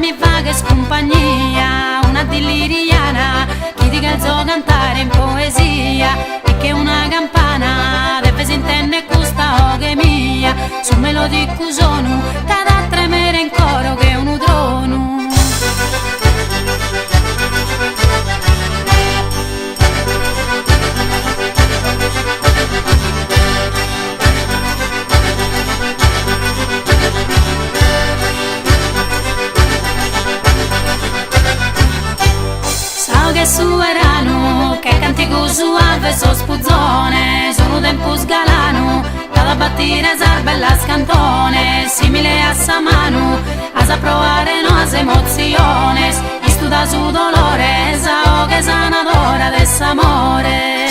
mi fa che compagnia, una dilliriana, chi dica il suo cantare in poesia, e che una campana deve si intende questa o che mia, su melodico sono, cada tremere in coro che un trono. Che su erano, che cantico suave so spuzzone, sono tempo sgalano, da battire bella scantone, simile a Samanu, a sa provare nos emoziones, istuda su dolore, sao che sanadora dell'amore.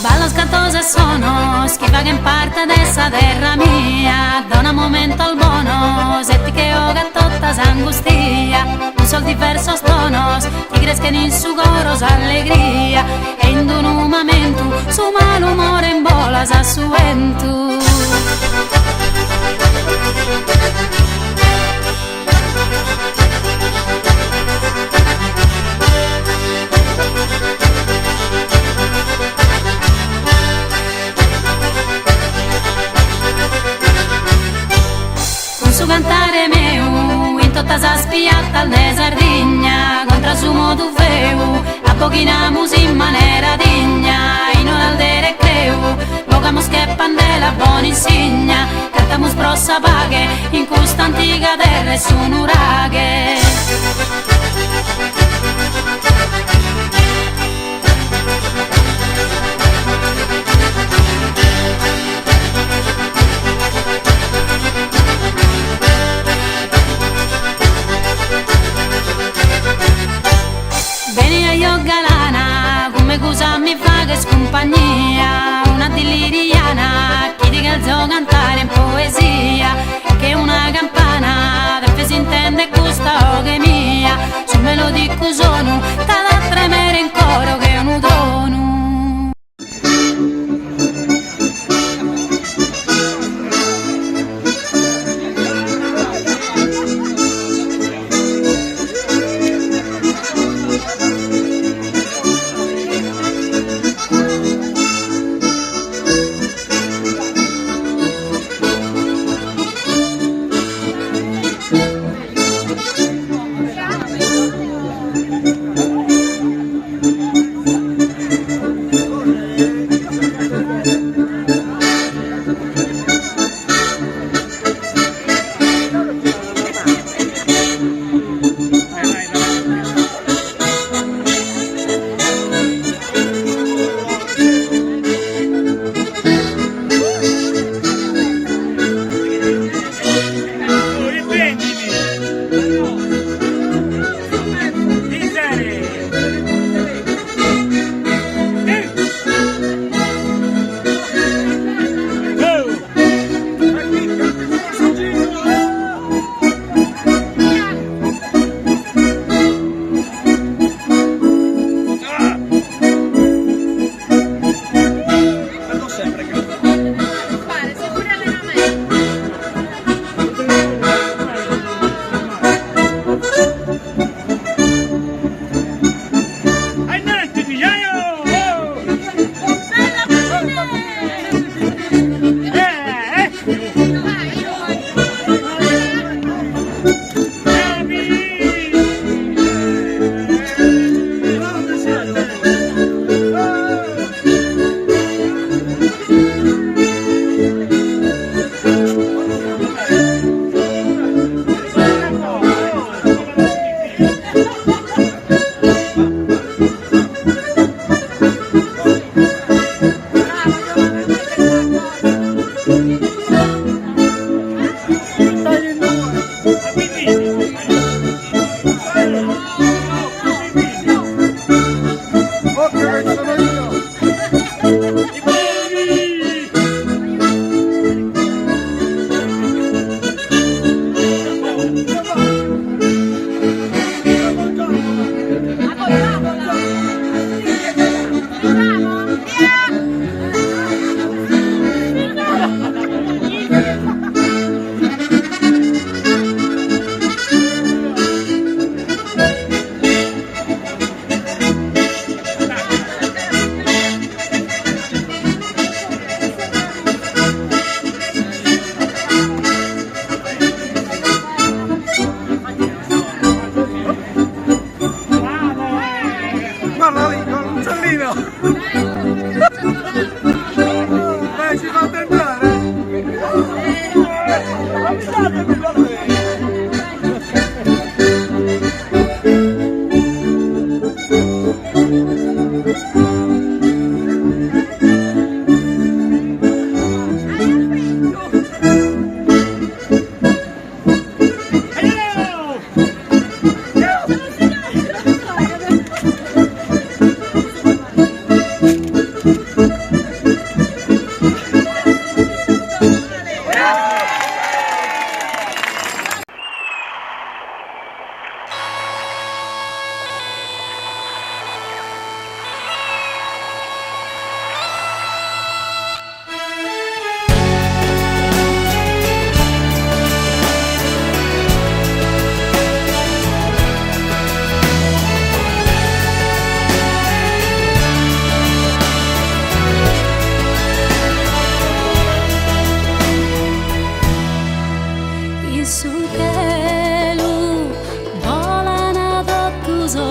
Ballo scattoso e sono, schifa che in parte dessa terra mia, da un momento al buono, setti che ho gattotta s'angustia, un sol diverso stonos, ti crescono in su coro s'allegria, e in un momento su malumore in bola s'assuentu. Su cantare meu, in tutta sa spiatta al ne Sardegna, contra su modu feu, a pochinamus in maniera digna, in ora al dere creu, vocamus che pandela buona insegna, cantamus prossa paghe, in questa antica terra e su nuraghe. Galana, come cosa mi fa che compagnia, una dilliriana, chi dica il suo cantare in poesia, che una campana, dove si intende questa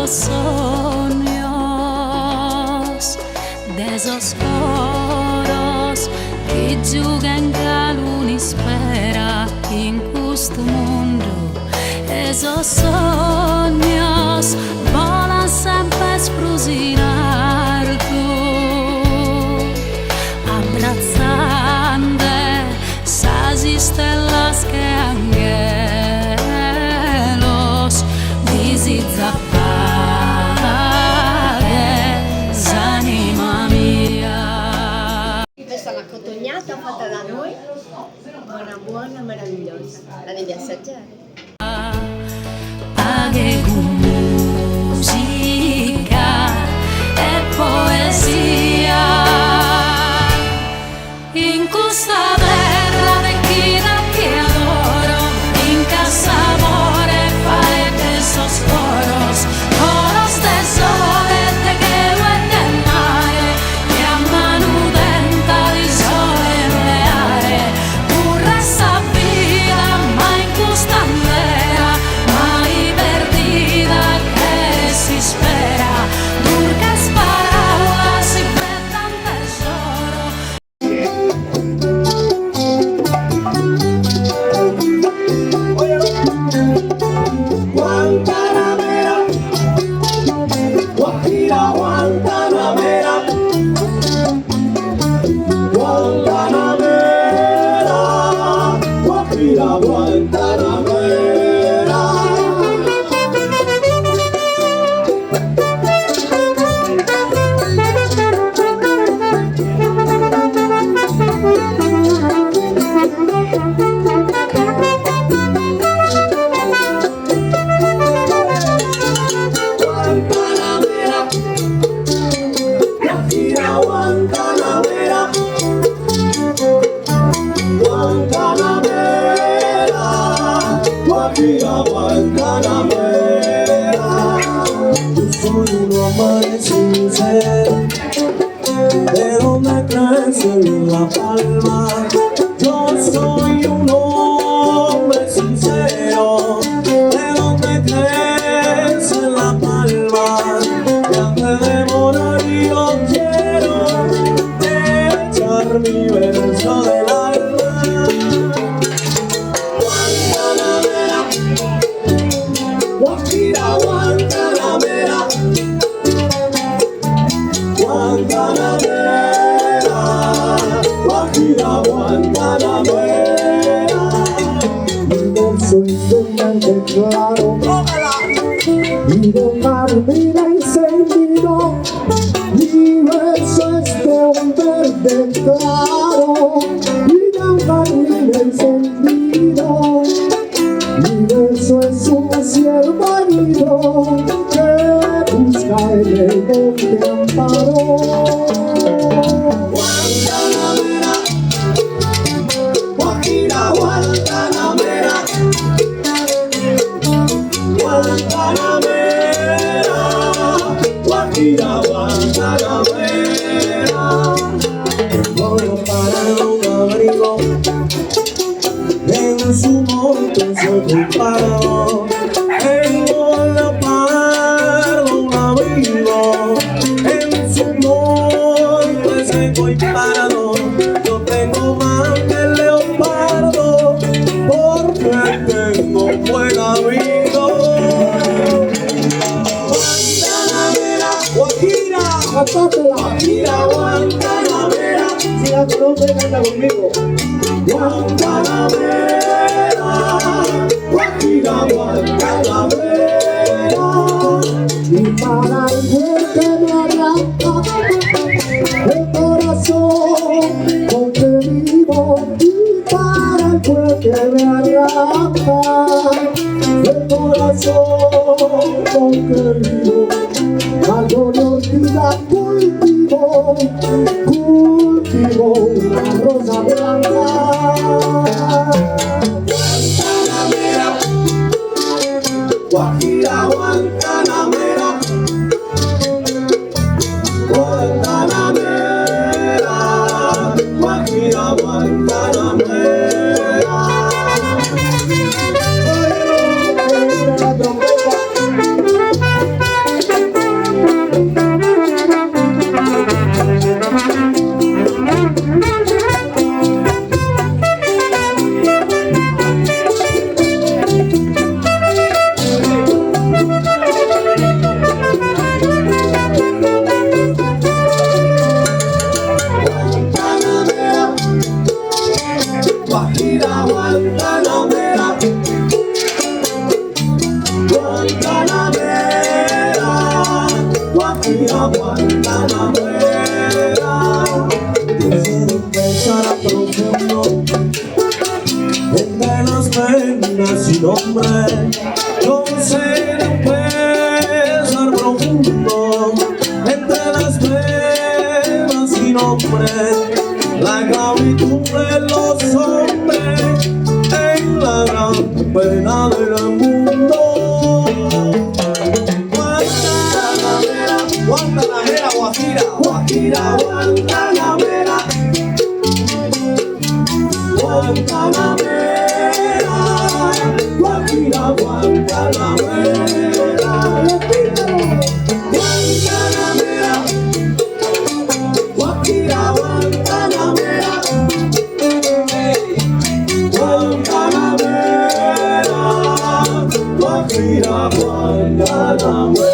Sueños de esos coros que juguen calun espera en questo mundo. Esos sueños volan sempre sprusinar tu, abbracciando esas estrellas que angelos visitano. Questa è la cotognata fatta da noi, buona buona, meravigliosa, la devi assaggiare. Paghe con musica e poesia in questa terra vecchina che adoro, in casa amore fai de esos coros, coros de sole, de que huele el mare, que amano denta di sole leare, pura esa vida, ma in questa andera, mai perdida que si espera, dulces palabras y tan tesoro. Guantanamera, Guajira, Guantanamera, Guantanamera, Guajira, Guantanamera. Guantanamera, Guajira, Guantanamera, Guantanamera, Guajira, Guantanamera. Yo soy un hombre sincero, de donde crece la palma. Yo soy un hombre sincero, de donde crece la palma. Y antes de morir yo quiero echar mi verso del alma. Guantanamera, Guajira, Guantanamera, Guantanamera, Guajira, Guantanamera. Mi verso inundante claro y de mar mira encendido. Mi verso es de un verde claro y de un jardín encendido. Mi verso es un ciervo herido que busca en el monte amparo. Guantanamera, Guajira, Guantanamera, Guantanamera, Guajira, Guantanamera. Voy para un abrigo en su monte sepultado, en un leopardo un abrigo, en su monte seco y parado. Yo tengo más que el leopardo, porque tengo un buen amigo. Guantanamera, Guajira, Guajira, Guantanamera. Si la conoce, canta conmigo. Guantanamera, Guajira, Guantanamera. Y para el juez que me arranca el corazón con que vivo, y para el juez que me arranca el corazón con que vivo, Mayor Ortiga cultivo una rosa blanca. Guantanamera, Guajira, Guantanamera, Guantanamera, Guajira, Guantanamera. La trompeta. Guajira, Guantanamera, Guantanamera, Guajira, Guantanamera. Quisiera empezar a profundo entre las venas sin nombre. Yo quisiera empezar profundo entre las venas sin nombre. La esclavitud de los hombres en la gran pena del mundo. Guantanamera, Guantanamera, Guajira, Guajira, Guantanamera, Guantanamera, Guajira, Guantanamera, Guantanamera, Guajira, Guantanamera, Guantanamera, Guajira, Guantanamera.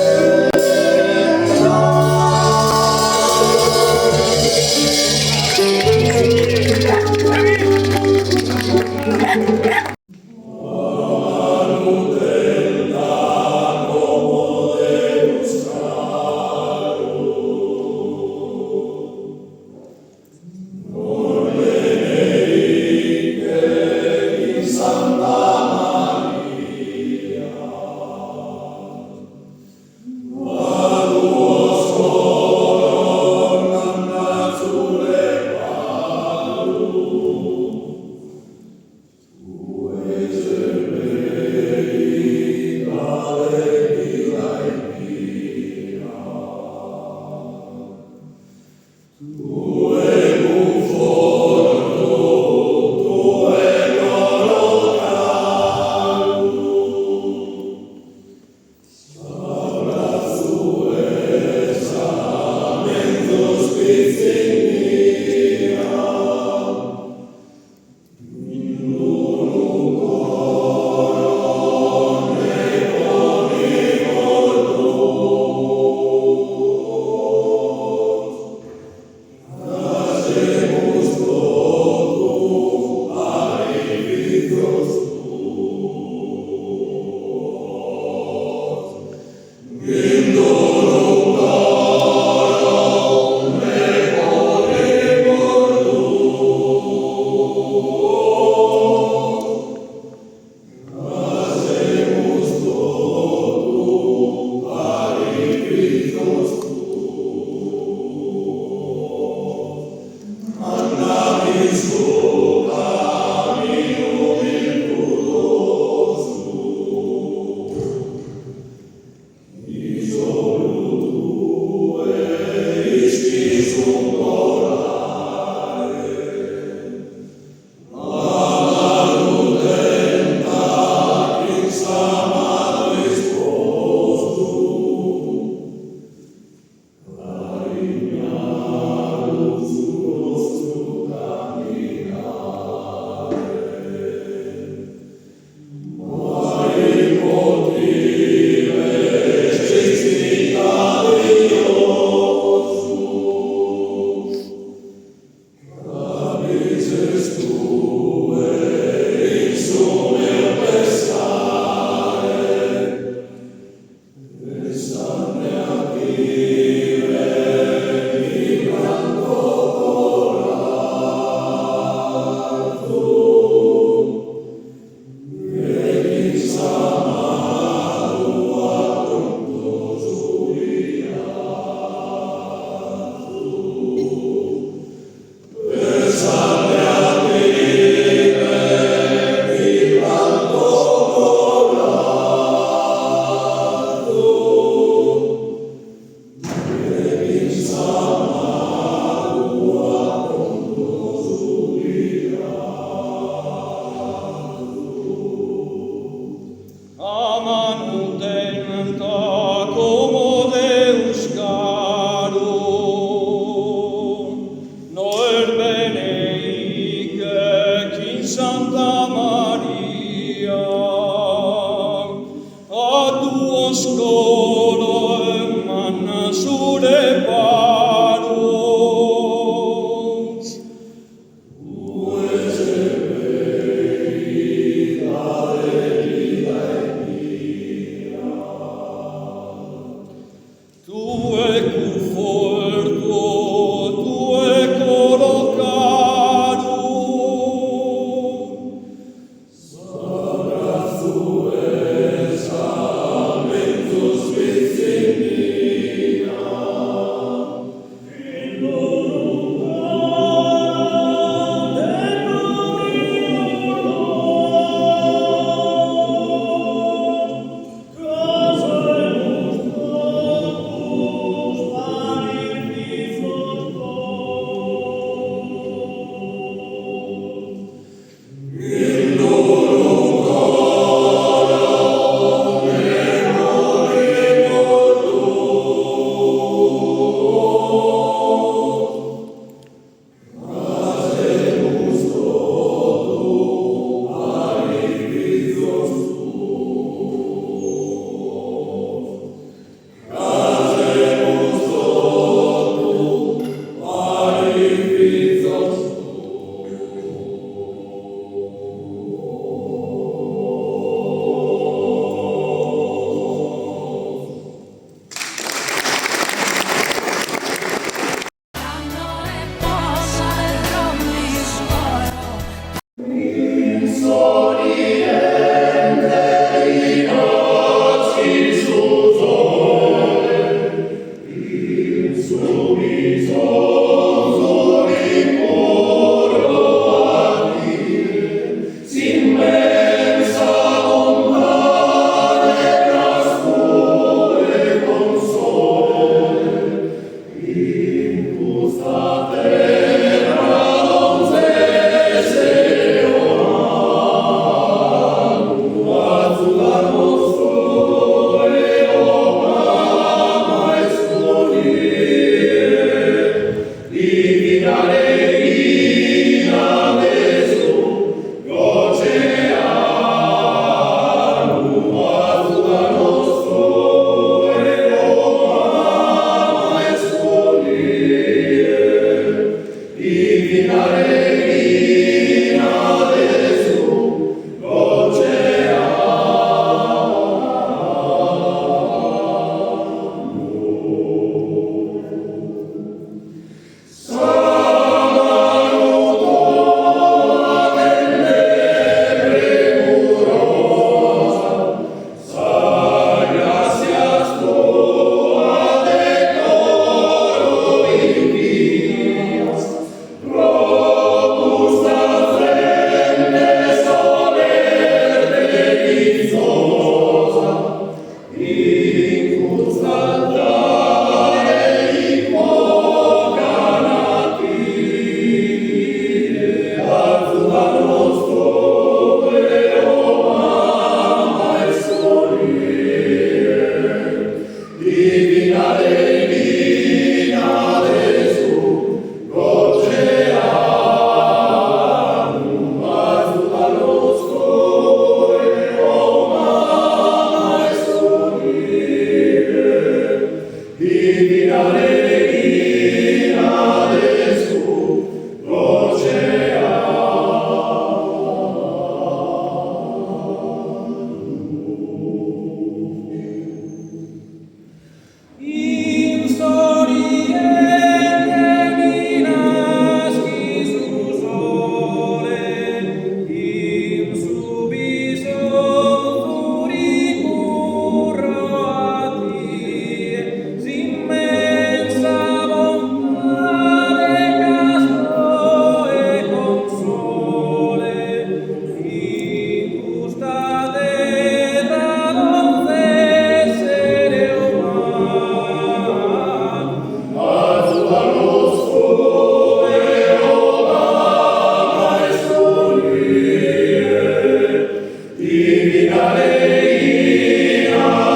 Divina Reina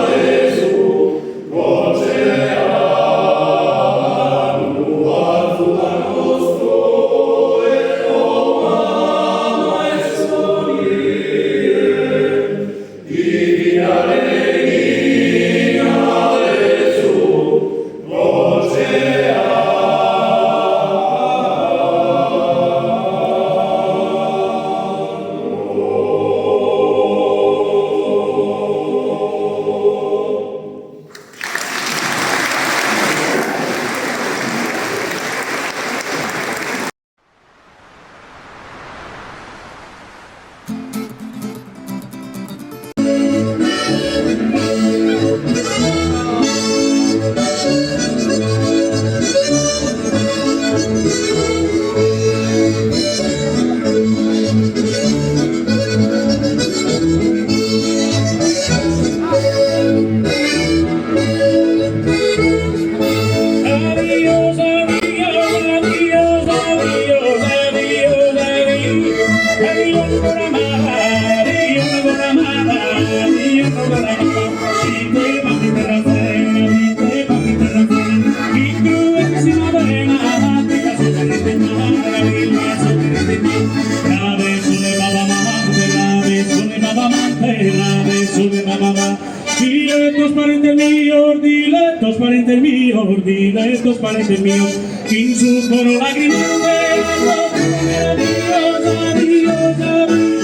de su Diletos parientes míos, sin su coro lágrimas, adiós, adiós, adiós,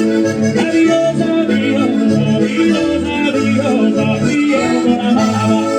adiós, adiós, adiós, adiós, con amaba.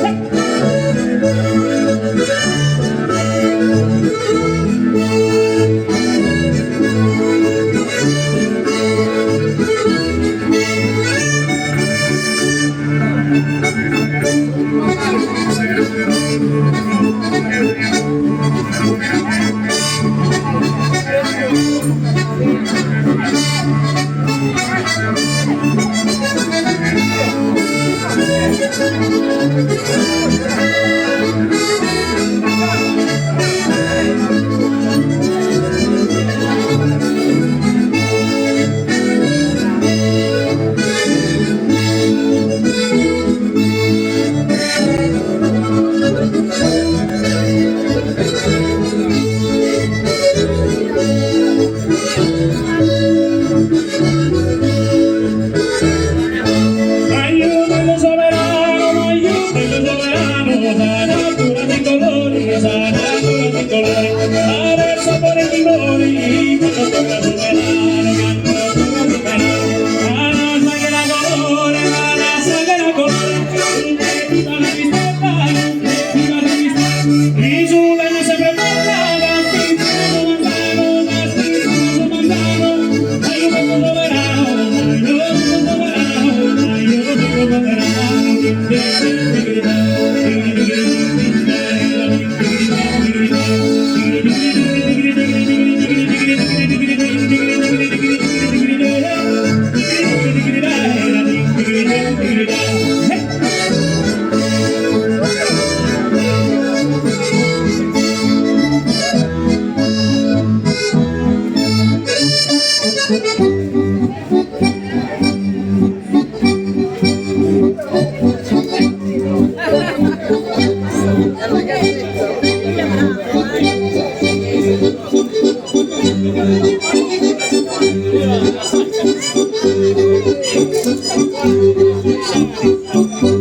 Thank you.